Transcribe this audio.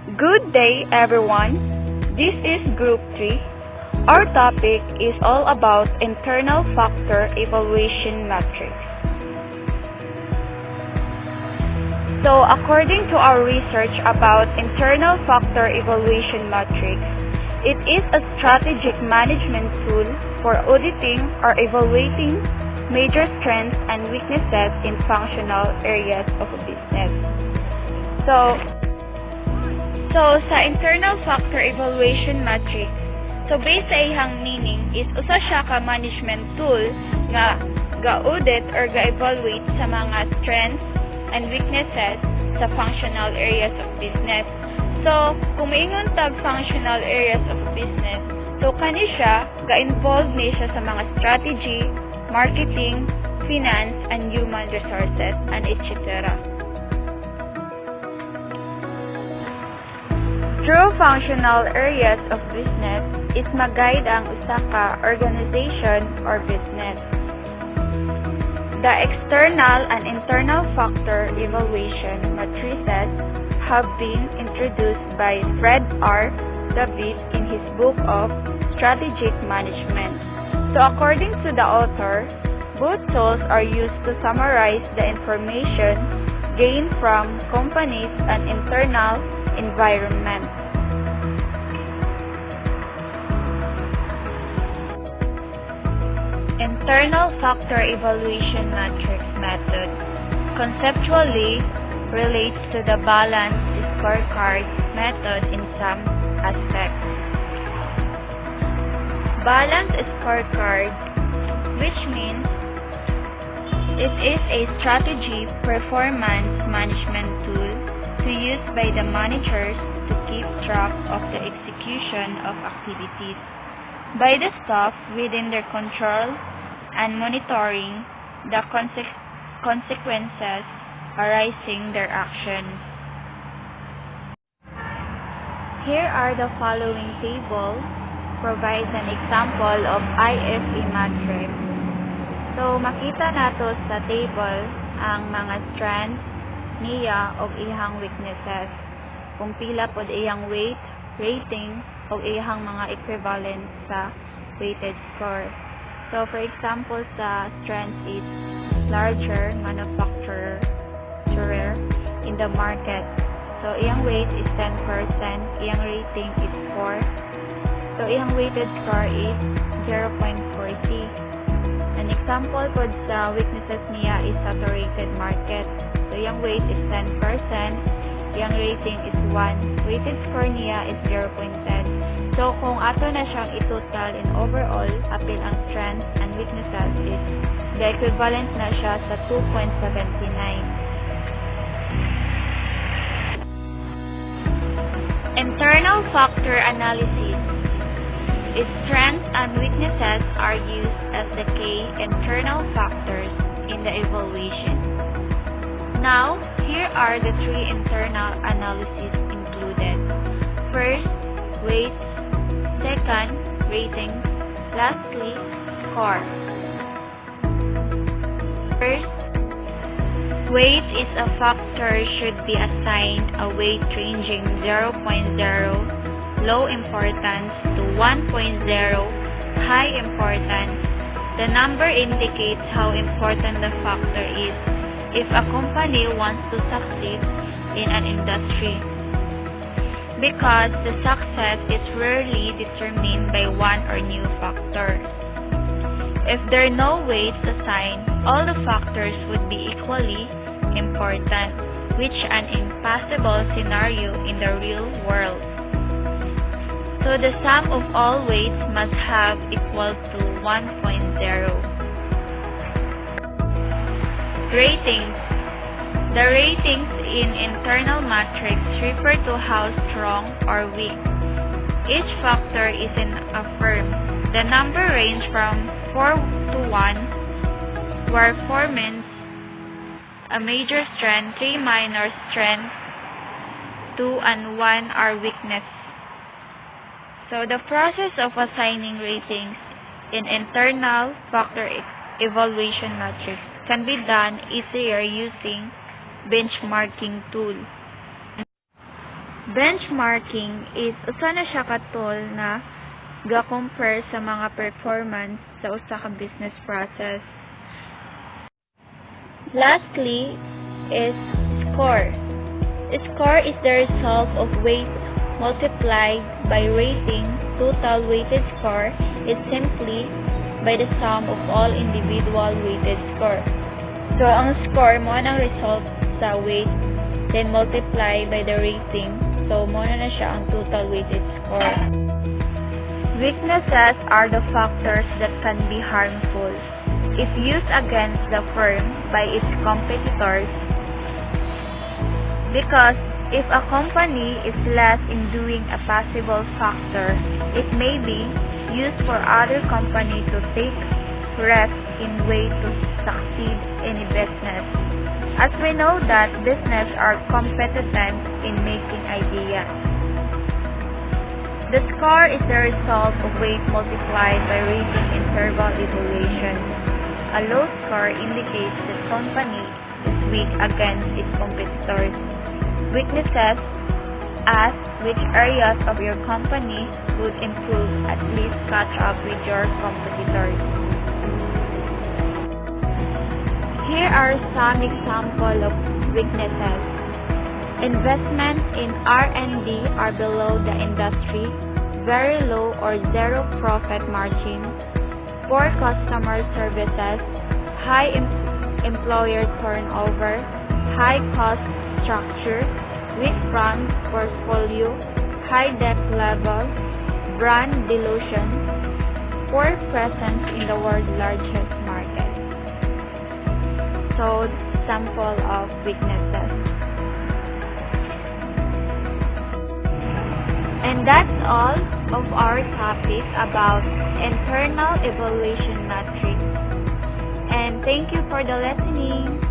Good day, everyone. This is Group 3. Our topic is all about internal factor evaluation metrics. So, according to our research about internal factor evaluation metrics, it is a strategic management tool for auditing or evaluating major strengths and weaknesses in functional areas of a business. So sa internal factor evaluation matrix, so based sa ihang meaning is usa siya ka management tool nga ga-audit or ga-evaluate sa mga strengths and weaknesses sa functional areas of business. So, kung maingon tag functional areas of business, so kani siya ga-involve ni siya sa mga strategy, marketing, finance, and human resources, and etc. Through functional areas of business is mag-guide ang usa ka organization or business. The external and internal factor evaluation matrices have been introduced by Fred R. David in his book of Strategic Management. So according to the author, both tools are used to summarize the information gained from companies and internal environment. Internal factor evaluation matrix method conceptually relates to the balanced scorecard method in some aspects. Balanced scorecard, which means it is a strategy performance management tool to use by the managers to keep track of the execution of activities by the staff within their control and monitoring the consequences arising their actions. Here are the following table provides an example of IFE matrix. So makita nato sa table ang mga strengths niya o ihang weaknesses, kung pila pod iyang weight, rating, o ihang mga equivalent sa weighted score. So for example, sa strength is larger manufacturer in the market. So iyang weight is 10%, iyang rating is 4. So iyang weighted score is 0.40. An example pod sa weaknesses niya is saturated market. So iyang weight is 10%, iyang rating is 1. Weighted score niya is 0.10. So kung ato na siyang itotal in overall, apil ang strengths and weaknesses is the equivalent na siya sa 2.79. Internal factor analysis. Its strengths and weaknesses are used as the key internal factors in the evaluation. Now, here are the 3 internal analyses included. First, weight. Second, rating. Lastly, score. First, weight is a factor should be assigned a weight ranging 0.0 low importance to 1.0 high importance. The number indicates how important the factor is if a company wants to succeed in an industry, because the success is rarely determined by one or new factor. If there are no weights assigned, all the factors would be equally important, which is an impossible scenario in the real world. So the sum of all weights must have equal to 1.0. Ratings. The ratings in internal matrix refer to how strong or weak each factor is in a firm. The number range from 4 to 1, where 4 means a major strength, 3 minor strengths, 2 and 1 are weakness. So the process of assigning ratings in internal factor evaluation matrix can be done easier using benchmarking tool. Benchmarking is usa na siya ka tool na ga-compare sa mga performance sa usa ka business process. Lastly is score. Score is the result of weight multiplied by rating. Total weighted score is simply by the sum of all individual weighted score. So, ang score mo ang result sa weight, then multiply by the rating. So, mo na siya ang total weighted score. Weaknesses are the factors that can be harmful if used against the firm by its competitors, because if a company is less in doing a possible factor, it may be used for other company to take risks in way to succeed in business. As we know that business are competent in making ideas. The score is the result of weight multiplied by rating interval evaluation. A low score indicates that company is weak against its competitors. Weaknesses: ask which areas of your company would improve, at least catch up with your competitors. Here are some examples of weaknesses. Investments in R&D are below the industry, very low or zero profit margin, poor customer services, high employer turnover, high cost structure, weak brand portfolio, high debt level, brand dilution, poor presence in the world's largest market. So, sample of weaknesses. And that's all of our topic about internal evaluation metrics. And thank you for the listening.